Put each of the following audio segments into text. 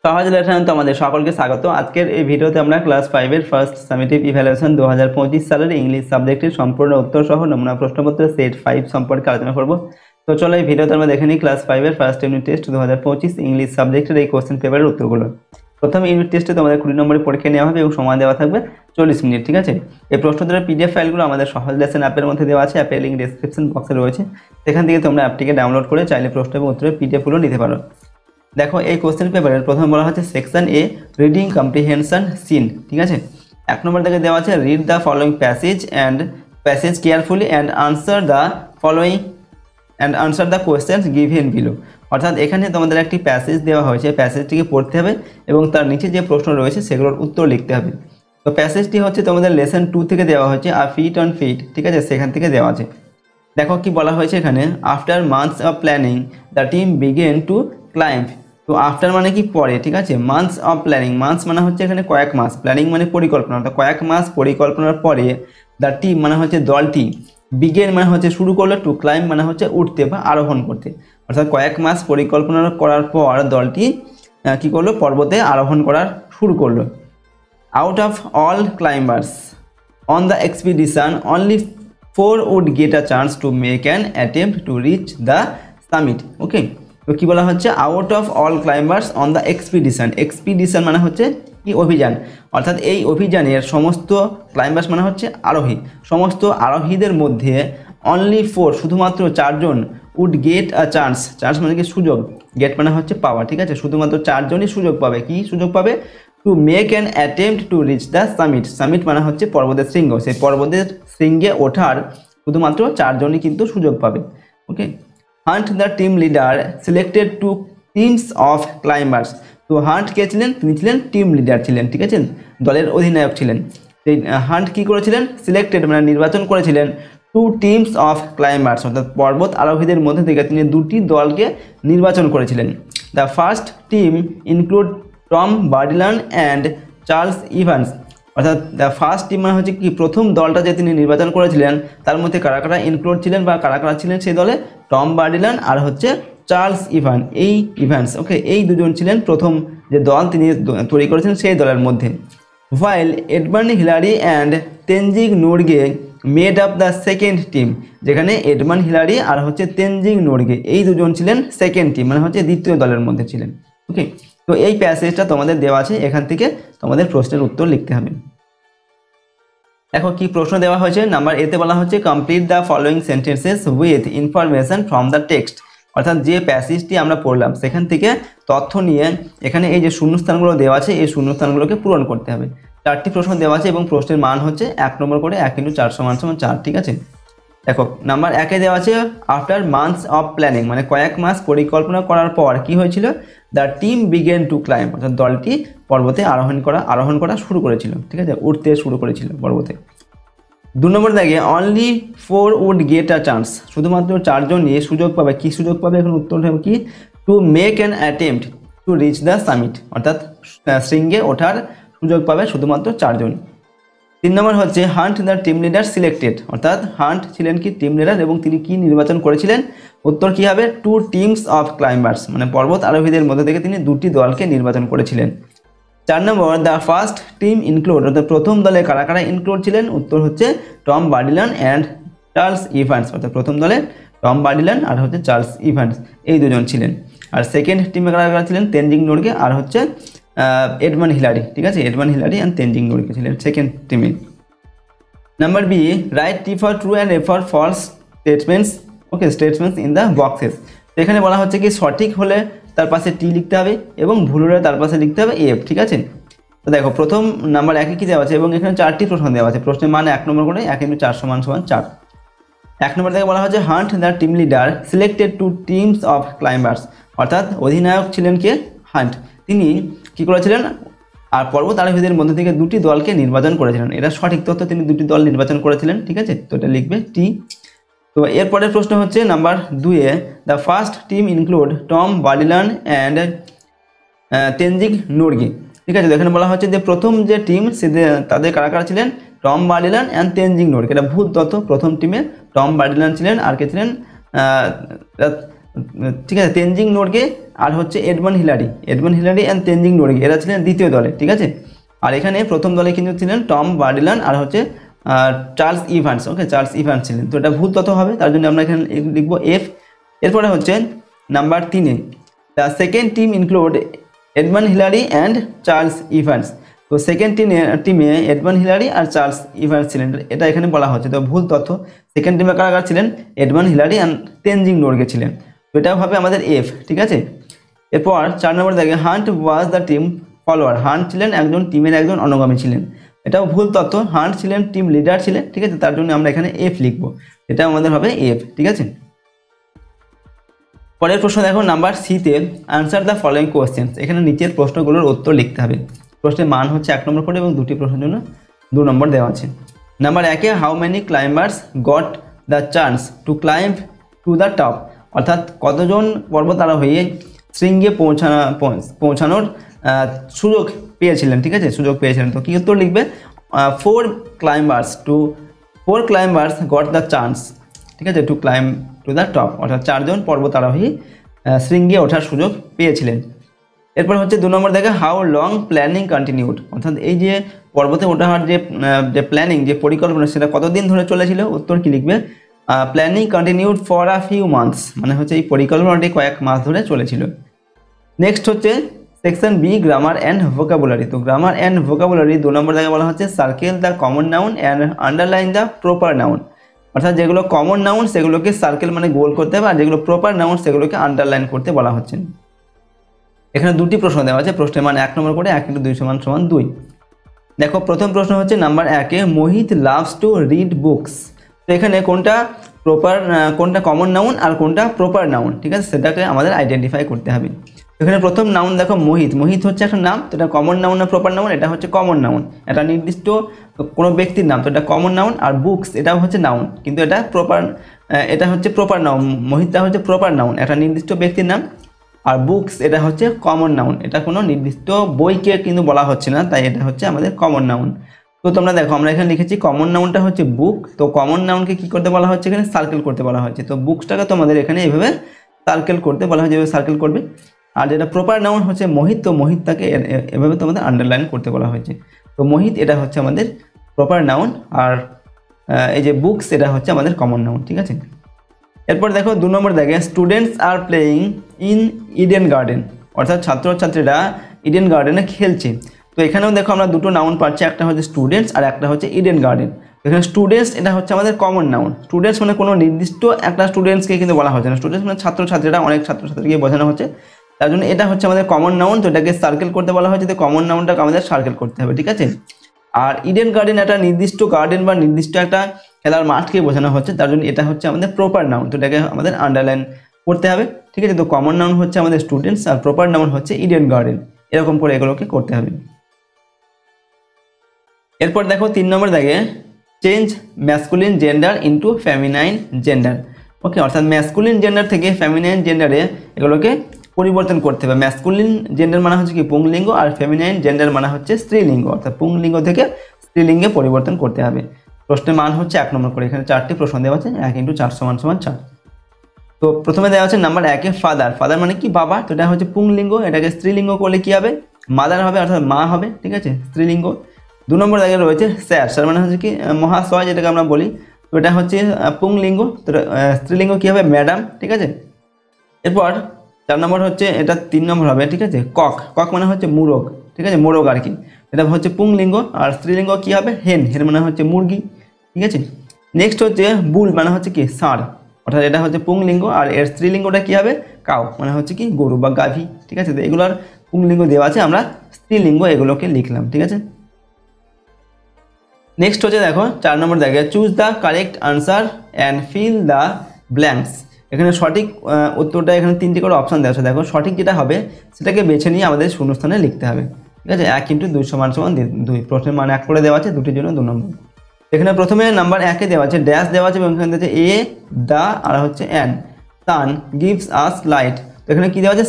সহজ লেসনে তোমাদের সকলকে স্বাগত। আজকের এই ভিডিওতে আমরা ক্লাস 5 এর ফার্স্ট সামেটিভ ইভ্যালুয়েশন 2025 সালের ইংলিশ সাবজেক্টের সম্পূর্ণ উত্তর সহ নমুনা প্রশ্নপত্র সেট 5 সম্পর্কে আলোচনা করব। তো চলো এই ভিডিওতে আমরা দেখে নিই ক্লাস 5 এর ফার্স্ট ইউনিট টেস্ট 2025 ইংলিশ সাবজেক্টের এই কোশ্চেন পেপারের উত্তরগুলো। প্রথম ইউনিট টেস্টে তোমাদের 20 নম্বরের পরীক্ষা নেওয়া হবে এবং সময় দেওয়া থাকবে 40 মিনিট, ঠিক আছে। এই প্রশ্নোত্তরের পিডিএফ ফাইলগুলো আমাদের সহজ লেসন অ্যাপের মধ্যে দেওয়া আছে, অ্যাপের লিঙ্ক ডেসক্রিপশন বক্সে রয়েছে, সেখান থেকে তোমরা অ্যাপটিকে ডাউনলোড করে চাইলে প্রশ্ন এবং উত্তরের পিডিএফগুলো নিতে পারো। দেখো এই কোশ্চেন পেপারের প্রথম বলা হচ্ছে সেকশন এ রিডিং কম্প্রিহেনশন সিন, ঠিক আছে। 1 নম্বর থেকে দেওয়া আছে read the following passage carefully and answer the questions given below. অর্থাৎ এখানে তোমাদের একটি প্যাসেজ দেওয়া হয়েছে, প্যাসেজটিকে পড়তে হবে এবং তার নিচে যে প্রশ্ন রয়েছে সেগুলোর উত্তর লিখতে হবে। তো প্যাসেজটি হচ্ছে তোমাদের লেসন 2 থেকে দেওয়া হয়েছে, আর ফিট অন ফিট, ঠিক আছে, সেখান থেকে দেওয়া আছে। দেখো কি বলা হয়েছে এখানে, after months of planning the team begin to climb. তো আফটার মানে কি পরে, ঠিক আছে। মান্থস অফ প্ল্যানিং, মান্থস মানে হচ্ছে এখানে কয়েক মাস, প্ল্যানিং মানে পরিকল্পনা, অর্থাৎ কয়েক মাস পরিকল্পনার পরে দ্য টিম মানে হচ্ছে দলটি, বিগেন মানে হচ্ছে শুরু করলো, টু ক্লাইম্ব মানে হচ্ছে উঠতে বা আরোহণ করতে। অর্থাৎ কয়েক মাস পরিকল্পনা করার পর দলটি কি করলো, পর্বতে আরোহণ করার শুরু করলো। Out of all climbers on the expedition only 4 would get a chance to make an attempt to reach the summit. ওকে, তো কী বলা হচ্ছে, out of all climbers on the expedition মানে হচ্ছে কি, অভিযান। অর্থাৎ এই অভিযানের সমস্ত ক্লাইম্বার্স মানে হচ্ছে আরোহী, সমস্ত আরোহীদের মধ্যে অনলি 4 শুধুমাত্র 4 জন উড গেট আ চান্স মানে কি সুযোগ, গেট মানে হচ্ছে পাওয়া, ঠিক আছে। শুধুমাত্র 4 জনই সুযোগ পাবে, কি সুযোগ পাবে, to make an attempt to reach the summit মানে হচ্ছে পর্বতের শৃঙ্গ, সেই পর্বতের শৃঙ্গে ওঠার শুধুমাত্র 4 জনই কিন্তু সুযোগ পাবে। Okay, Hunt the team leader selected 2 teams of climbers. তো হান্ট কে ছিলেন, তিনি ছিলেন টিম লিডার ছিলেন, ঠিক আছে, দলের অধিনায়ক ছিলেন। সেই হান্ট কী করেছিলেন, সিলেক্টেড মানে নির্বাচন করেছিলেন 2 টিমস অফ ক্লাইম্বার্স, অর্থাৎ পর্বত আরোহীদের মধ্যে থেকে তিনি 2টি দলকে নির্বাচন করেছিলেন। The first team include Tom Bourdillon and Charles Evans. অর্থাৎ দ্য ফার্স্ট টিম মানে হচ্ছে কি, প্রথম দলটা যে তিনি নির্বাচন করেছিলেন তার মধ্যে কারা কারা ইনক্লুড ছিলেন বা কারা কারা ছিলেন সেই দলে, টম বার্ডিলান আর হচ্ছে চার্লস ইভান্স। ওকে, এই দুজন ছিলেন প্রথম যে দল তিনি তৈরি করেছেন সেই দলের মধ্যে। While Edmund Hillary and Tenzing Norgay made up the second team, যেখানে এডমান্ড হিলারি আর হচ্ছে তেনজিং নোরগে এই দুজন ছিলেন সেকেন্ড টিম মানে হচ্ছে দ্বিতীয় দলের মধ্যে ছিলেন। ওকে, তো এই প্যাসেজটা তোমাদের দেওয়া আছে, এখান থেকে তোমাদের প্রশ্নের উত্তর লিখতে হবে। দেখো কি প্রশ্ন দেওয়া হয়েছে, নাম্বার এতে বলা হচ্ছে complete the following sentences with information from the text. অর্থাৎ যে প্যাসেজটি আমরা পড়লাম সেখান থেকে তথ্য নিয়ে এখানে এই যে শূন্যস্থানগুলো দেওয়া আছে এই শূন্যস্থানগুলোকে পূরণ করতে হবে। 4টি প্রশ্ন দেওয়া আছে এবং প্রশ্নের মান হচ্ছে 1 নম্বর করে 1 × 4 = 4, ঠিক আছে। দেখো নাম্বার 1-এ দেওয়া আছে আফটার মান্থস অফ প্ল্যানিং, মানে কয়েক মাস পরিকল্পনা করার পর কি হয়েছিল, the team begin to climb, অর্থাৎ দলটি পর্বতে আরোহণ করা শুরু করেছিল, ঠিক আছে, উঠতে শুরু করেছিল পর্বতে। 2 নম্বর দাগে only 4 would get a chance, শুধুমাত্র 4 জন নিয়ে সুযোগ পাবে, কি সুযোগ পাবে, এখন উত্তরটা হবে কি, to make an attempt to reach the summit, অর্থাৎ শৃঙ্গে ওঠার সুযোগ পাবে শুধুমাত্র 4 জন। 3 নম্বর হচ্ছে hunt the team leader selected, অর্থাৎ হান্ট ছিলেন কি টিম লিডার এবং তিনি কি নির্বাচন করেছিলেন, উত্তর কি হবে, 2 টিমস অফ ক্লাইম্বার্স, মানে পর্বত আরোহীদের মধ্যে থেকে তিনি 2টি দলকে নির্বাচন করেছিলেন। 4 নম্বর দ্য ফার্স্ট টিম ইনক্লুড, অর্থাৎ প্রথম দলে কারা কারা ইনক্লুড ছিলেন, উত্তর হচ্ছে Tom Bourdillon and Charles Evans, অর্থাৎ প্রথম দলে টম বার্ডিলান আর হচ্ছে চার্লস ইভান্স এই দুজন ছিলেন। আর সেকেন্ড টিমে কারা কারা ছিলেন, তেনজিং নোরগে আর হচ্ছে এডমান্ড হিলারি, ঠিক আছে, Edmund Hillary and Tenzing Norgay ছিলেন সেকেন্ড টিমে। Number B write T for true and F for false statements in the boxes. এখানে বলা হচ্ছে কি সঠিক হলে তার পাশে টি লিখতে হবে এবং ভুল হলে তার পাশে লিখতে হবে এফ, ঠিক আছে। তো দেখো প্রথম নাম্বার 1-এ কি দেওয়া আছে এবং এখানে 4টি প্রশ্ন দেওয়া আছে, প্রশ্নের মান 1 নম্বর করে 1 × 4 = 4। 1 নম্বর থেকে বলা হচ্ছে hunt the team leader selected 2 teams of climbers, অর্থাৎ অধিনায়ক ছিলেন কে, হান্ট, তিনি কি করেছিলেন, আর পর্বত আরোহীদের মধ্যে থেকে 2টি দলকে নির্বাচন করেছিলেন, এটা সঠিক তথ্য, তিনি 2টি দল নির্বাচন করেছিলেন, ঠিক আছে, তো এটা লিখবে টি। তো এরপরের প্রশ্ন হচ্ছে নাম্বার 2-এ the first team include Tom Bourdillon and Tenzing Norgay, ঠিক আছে। তো এখানে বলা হচ্ছে যে প্রথম যে টিম তাদের কারা কারা ছিলেন, Tom Bourdillon and Tenzing Norgay, এটা ভুল তথ্য। প্রথম টিমে টম বার্ডিলান ছিলেন আর কে ছিলেন, ঠিক আছে, তেনজিং নোরগে আর হচ্ছে Edmund Hillary and Tenzing Norgay, এরা ছিলেন দ্বিতীয় দলে। ঠিক আছে, আর এখানে প্রথম দলে কিন্তু ছিলেন টম বার্ডিলান আর হচ্ছে চার্লস ইভান্স। ওকে, চার্লস ইভান্স ছিলেন। তো এটা ভুল তথ্য হবে, তার জন্য আমরা এখানে লিখবো এফ। এরপরে হচ্ছে নাম্বার 3-এ, the second team include Edmund Hillary and Charles Evans. তো সেকেন্ড টিমে এডমন্ড হিলারি আর চার্লস ইভান্স ছিলেন, এটা এখানে বলা হচ্ছে। তো ভুল তথ্য, সেকেন্ড টিমে কারা কারা ছিলেন? Edmund Hillary and Tenzing Norgay ছিলেন। তো এটাও হবে আমাদের এফ। ঠিক আছে, এরপর 4 নম্বর দেখে hunt was the team follower. Hunt ছিলেন একজন টিমের একজন অনুগামী ছিলেন, এটাও ভুল তথ্য। হান্ট ছিলেন টিম লিডার ছিলেন। ঠিক আছে, তার জন্য আমরা এখানে এফ লিখবো, এটাও আমাদের হবে এফ। ঠিক আছে, পরের প্রশ্ন দেখো নাম্বার সিতে, আনসার দ্য ফলোয়িং কোয়েশ্চেন্স। এখানে নিচের প্রশ্নগুলোর উত্তর লিখতে হবে। প্রশ্নের মান হচ্ছে 1 নম্বর করে এবং দুটি প্রশ্নের জন্য 2 নম্বর দেওয়া আছে। নাম্বার 1-এ, how many climbers got the chance to climb to the top. অর্থাৎ কতজন পর্বতারোহী শৃঙ্গে পৌঁছানোর সুযোগ পেয়েছিলেন। ঠিক আছে, সুযোগ পেয়েছিলেন। তো কী উত্তর লিখবে? 4 ক্লাইম্বার্স গট দ্য চান্স। ঠিক আছে, two climb to the top, অর্থাৎ 4 জন পর্বতারোহী শৃঙ্গে ওঠার সুযোগ পেয়েছিলেন। এরপর হচ্ছে 2 নম্বর দেখে হাউ লং প্ল্যানিং কন্টিনিউড। অর্থাৎ এই যে পর্বতে ওঠার যে প্ল্যানিং, যে পরিকল্পনা, সেটা কতদিন ধরে চলেছিল? উত্তর কি লিখবে? Planning continued for a few months, মানে হচ্ছে এই পরিকল্পনাটি কয়েক মাস ধরে চলেছিল। নেক্সট হচ্ছে section B, grammar and vocabulary. তো গ্রামার অ্যান্ড ভোকাবুলারি 2 নম্বর দেখে বলা হচ্ছে circle the common noun and underline the proper noun. অর্থাৎ যেগুলো কমন নাউন সেগুলোকে সার্কেল মানে গোল করতে হবে, আর যেগুলো প্রপার নাউন সেগুলোকে আন্ডারলাইন করতে বলা হচ্ছে। এখানে দুটি প্রশ্ন দেওয়া আছে, প্রশ্নের মান 1 নম্বর করে, 1 × 2 = 2। দেখো প্রথম প্রশ্ন হচ্ছে নাম্বার 1-এ, Mohit loves to read books. তো এখানে কোনটা কমন নাউন আর কোনটা প্রপার নাউন, ঠিক আছে, সেটাকে আমাদের আইডেন্টিফাই করতে হবে। এখানে প্রথম নাউন দেখো মোহিত হচ্ছে একটা নাম, তো এটা কমন নাউন না প্রপার নাউন? এটা হচ্ছে কমন নাউন, এটা নির্দিষ্ট কোনো ব্যক্তির নাম, তো এটা কমন নাউন। আর বুকস এটাও হচ্ছে নাউন, কিন্তু এটা হচ্ছে প্রপার নাউন। মোহিতটা হচ্ছে প্রপার নাউন, একটা নির্দিষ্ট ব্যক্তির নাম। আর বুকস এটা হচ্ছে কমন নাউন, এটা কোনো নির্দিষ্ট বইকে কিন্তু বলা হচ্ছে না, তাই এটা হচ্ছে আমাদের কমন নাউন। তো তোমরা দেখো আমরা এখানে লিখেছি কমন নাউনটা হচ্ছে বুক, তো কমন নাউনকে কি করতে বলা হচ্ছে? এখানে সার্কেল করতে বলা হচ্ছে। তো বুকসটাকে তোমাদের এখানে এইভাবে সার্কেল করতে বলা হয়েছে, এভাবে সার্কেল করবে। আর যেটা প্রপার নাউন হচ্ছে মোহিত, তো মোহিতটাকে এভাবে তোমাদের আন্ডারলাইন করতে বলা হয়েছে। তো মোহিত এটা হচ্ছে আমাদের প্রপার নাউন, আর এই যে বুকস এটা হচ্ছে আমাদের কমন নাউন। ঠিক আছে, এরপর দেখো 2 নম্বর দেখে students are playing in Eden garden. অর্থাৎ ছাত্রছাত্রীরা ইডেন গার্ডেনে খেলছে। তো এখানেও দেখো আমরা দুটো নাউন পাচ্ছি, একটা হচ্ছে স্টুডেন্টস আর একটা হচ্ছে ইডেন গার্ডেন। এখানে স্টুডেন্টস এটা হচ্ছে আমাদের কমন নাউন। স্টুডেন্টস মানে কোনো নির্দিষ্ট একটা স্টুডেন্টসকে কিন্তু বলা হচ্ছে না, স্টুডেন্টস মানে ছাত্রছাত্রীরা, অনেক ছাত্রছাত্রীকে বোঝানো হচ্ছে, তার জন্য এটা হচ্ছে আমাদের কমন নাউন। তো এটাকে সার্কেল করতে বলা হয়েছে, তো কমন নাউনটাকে আমাদের সার্কেল করতে হবে। ঠিক আছে, আর ইডেন গার্ডেন একটা নির্দিষ্ট গার্ডেন বা নির্দিষ্ট একটা খেলার মাঠকে বোঝানো হচ্ছে, তার জন্য এটা হচ্ছে আমাদের প্রপার নাউন। তো এটাকে আমাদের আন্ডারলাইন করতে হবে। ঠিক আছে, তো কমন নাউন হচ্ছে আমাদের স্টুডেন্টস আর প্রপার নাউন হচ্ছে ইডেন গার্ডেন, এরকম করে এগুলোকে করতে হবে। এরপর দেখো 3 নম্বর দেখে change masculine gender into feminine gender. Okay, অর্থাৎ ম্যাসকুলিন জেন্ডার থেকে ফেমিনাইন জেন্ডারে এগুলোকে পরিবর্তন করতে হবে। ম্যাসকুলিন জেন্ডার মানে হচ্ছে কি পুংলিঙ্গ, আর ফেমিনাইন জেন্ডার মানে হচ্ছে স্ত্রীলিঙ্গ, অর্থাৎ পুংলিঙ্গ থেকে স্ত্রীলিঙ্গে পরিবর্তন করতে হবে। প্রশ্নের মান হচ্ছে 1 নম্বর করে। এখানে 4টি প্রশ্ন দেওয়া আছে, 1 × 4 = 4। তো প্রথমে দেওয়া আছে নাম্বার 1-এ ফাদার মানে কি বাবা, তো এটা হচ্ছে পুংলিঙ্গ, এটাকে স্ত্রীলিঙ্গ করলে কি হবে? মাদার হবে, অর্থাৎ মা হবে। ঠিক আছে, স্ত্রীলিঙ্গ। 2 নম্বর জায়গায় রয়েছে স্যার মানে হচ্ছে কি মহাশয়, যেটাকে আমরা বলি, তো এটা হচ্ছে পুংলিঙ্গ, তো স্ত্রীলিঙ্গ কি হবে? ম্যাডাম। ঠিক আছে, এরপর 4 নম্বর হচ্ছে, এটা 3 নম্বর হবে। ঠিক আছে, কক মানে হচ্ছে মুরগ। ঠিক আছে, মোরগ আর কি, এটা হচ্ছে পুংলিঙ্গ। আর স্ত্রীলিঙ্গ কি হবে? হেন মানে হচ্ছে মুরগি। ঠিক আছে, নেক্সট হচ্ছে বুল মানে হচ্ছে কি ষাঁড়, অর্থাৎ এটা হচ্ছে পুংলিঙ্গ। আর এর স্ত্রীলিঙ্গটা কি হবে? কাউ মানে হচ্ছে কি গরু বা গাভী। ঠিক আছে, তো এগুলোর পুংলিঙ্গ দেওয়া আছে, আমরা স্ত্রীলিঙ্গ এগুলোকে লিখলাম। ঠিক আছে, নেক্সট হচ্ছে দেখো 4 নম্বর জায়গায় choose the correct answer and fill the blanks. এখানে সঠিক উত্তরটা এখানে 3টি করে অপশান দেওয়া আছে। দেখো সঠিক যেটা হবে সেটাকে বেছে নিয়ে আমাদের শূন্যস্থানে লিখতে হবে। ঠিক আছে, 1 × 2 = 2। প্রশ্নের মান 1 করে দেওয়া আছে, দুটির জন্য 2 নম্বর। এখানে প্রথমে নাম্বার 1-এ দেওয়া আছে ড্যাশ দেওয়া আছে, এবং এখানে দেওয়া আছে এ দ্য আর হচ্ছে an. San gives us light, তো এখানে কি দেওয়া আছে?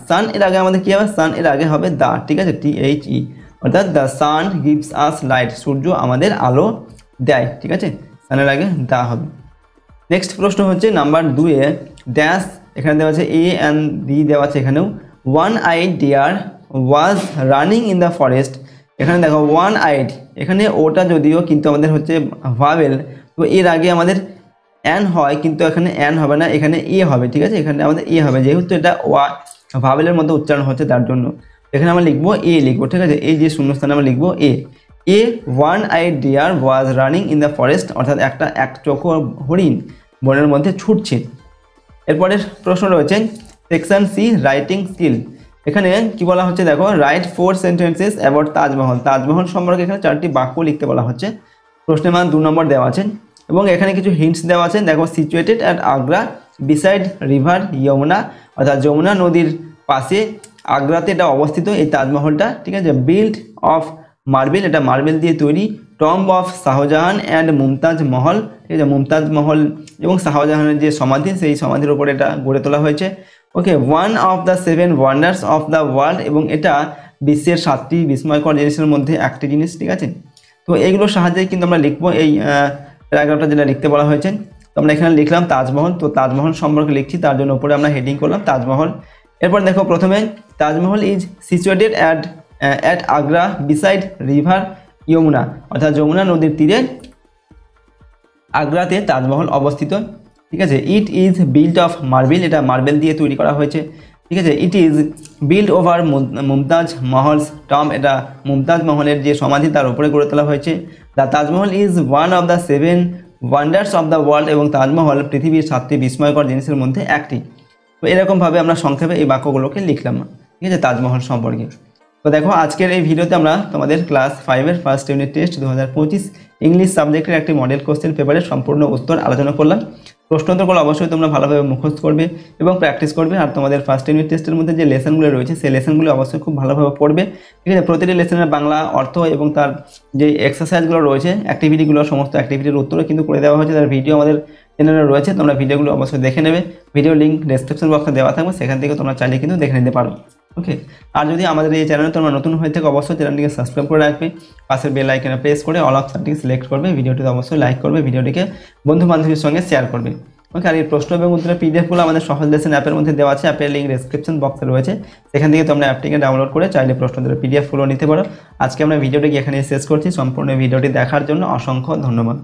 সান এর আগে আমাদের কি হবে? সান এর আগে হবে দা। ঠিক আছে, THE, অর্থাৎ the sun gives us light, সূর্য আমাদের আলো দেয়। ঠিক আছে, সানের আগে দা হবে। নেক্সট প্রশ্ন হচ্ছে নাম্বার 2-এ ড্যাশ এখানে দেওয়া আছে এ অ্যান্ড বি দেওয়া আছে এখানেও। One eyed deer was running in the forest, এখানে দেখো ওয়ান আইড, এখানে ওটা যদিও কিন্তু আমাদের হচ্ছে ভাবেল, তো এর আগে আমাদের অ্যান হয় কিন্তু এখানে অ্যান হবে না, এখানে এ হবে, ঠিক আছে, এখানে আমাদের এ হবে যেহেতু এটা ভাবেলের মধ্যে উচ্চারণ হচ্ছে তার জন্য এখানে আমরা লিখবো এ লিখবো, ঠিক আছে, এই যে শূন্যস্থানে আমরা লিখবো A. A one eyed deer was running in the forest, অর্থাৎ একটা এক চোখো হরিণ বনের মধ্যে ছুটছে। এরপরের প্রশ্ন রয়েছে সেকশন সি রাইটিং স্কিল, এখানে কি বলা হচ্ছে দেখো, right 4 sentences about Taj Mahal, Taj Mahal সম্পর্কে এখানে 4টি বাক্য লিখতে বলা হচ্ছে। প্রশ্নের মান 2 নম্বর দেওয়া আছে এবং এখানে কিছু হিন্টস দেওয়া আছে দেখো, situated at Agra beside river Yamuna, অর্থাৎ যমুনা নদীর পাশে আগ্রাতে এটা অবস্থিত এই তাজমহলটা, ঠিক আছে। বিল্ড অফ মার্বেল, এটা মার্বেল দিয়ে তৈরি। Tomb of Shahjahan and Mumtaz মহল, ঠিক আছে, মুমতাজ মহল এবং শাহজাহানের যে সমাধি সেই সমাধির উপরে এটা গড়ে তোলা হয়েছে। Okay, one of the 7 wonders of the world, এবং এটা বিশ্বের 7টি বিস্ময়কর জিনিসের মধ্যে একটি জিনিস, ঠিক আছে। তো এইগুলোর সাহায্যে কিন্তু আমরা লিখবো এই প্যারাগ্রাফটা যেটা লিখতে বলা হয়েছে। তো আমরা এখানে লিখলাম তাজমহল, তো তাজমহল সম্পর্কে লিখছি তার জন্য উপরে আমরা হেডিং করলাম তাজমহল। এরপর দেখো প্রথমে Taj Mahal is situated at Agra beside river Yamuna, অর্থাৎ যমুনা নদীর তীরে আগ্রাতে তাজমহল অবস্থিত, ঠিক আছে। It is build of marble, এটা মার্বেল দিয়ে তৈরি করা হয়েছে, ঠিক আছে। It is build over Mumtaz Mahal's tomb, এটা মুমতাজ মহলের যে সমাধি তার উপরে গড়ে তোলা হয়েছে। The Taj Mahal is one of the 7 wonders of the world, এবং তাজমহল পৃথিবীর 7টি বিস্ময়কর জিনিসের মধ্যে একটি। তো এরকমভাবে আমরা সংক্ষেপে এই বাক্যগুলোকে লিখলাম, ঠিক আছে, তাজমহল সম্পর্কে। তো দেখো আজকের এই ভিডিওতে আমরা তোমাদের ক্লাস 5-এর ফার্স্ট ইউনিট টেস্ট 2025 ইংলিশ সাবজেক্টের একটি মডেল কোশ্চেন পেপারের সম্পূর্ণ উত্তর আলোচনা করলাম। প্রশ্নোত্তরগুলো অবশ্যই তোমরা ভালোভাবে মুখস্থ করবে এবং প্র্যাকটিস করবে, আর তোমাদের ফার্স্ট ইউনিট টেস্টের মধ্যে যে লেসনগুলো রয়েছে সেই লেসনগুলো অবশ্যই খুব ভালোভাবে পড়বে, ঠিক আছে। প্রতিটি লেসনের বাংলা অর্থ এবং তার যে এক্সারসাইজগুলো রয়েছে, অ্যাক্টিভিটিগুলো, সমস্ত অ্যাক্টিভিটির উত্তরও কিন্তু করে দেওয়া হয়েছে, তার ভিডিও আমাদের চ্যানেলে রয়েছে, তোমরা ভিডিওগুলো অবশ্যই দেখে নেবে। ভিডিও লিঙ্ক ডেসক্রিপশন বক্সে দেওয়া থাকবে, সেখান থেকে তোমরা চাইলে কিন্তু দেখে নিতে পারো। ওকে, আর যদি আমাদের এই চ্যানেলে তোমরা নতুন হয়ে থেকে অবশ্যই চ্যানেলটিকে সাবস্ক্রাইব করে রাখবে, পাশের বেল আইকনে প্রেস করে অল অপশনটিকে সিলেক্ট করবে, ভিডিওটিতে অবশ্যই লাইক করবে, ভিডিওটিকে বন্ধু বান্ধবীর সঙ্গে শেয়ার করবে। ওকে, আর এই প্রশ্ন এবং উত্তরের পিডিএফগুলো আমাদের সহজ লেসন অ্যাপের মধ্যে দেওয়া আছে, অ্যাপের লিঙ্ক ডেসক্রিপশন বক্সে রয়েছে, সেখান থেকে তোমরা অ্যাপটিকে ডাউনলোড করে চাইলে প্রশ্নোত্তরের পিডিএফগুলো নিতে পারো। আজকে আমরা ভিডিওটিকে এখানে শেষ করছি, সম্পূর্ণ ভিডিওটি দেখার জন্য অসংখ্য ধন্যবাদ।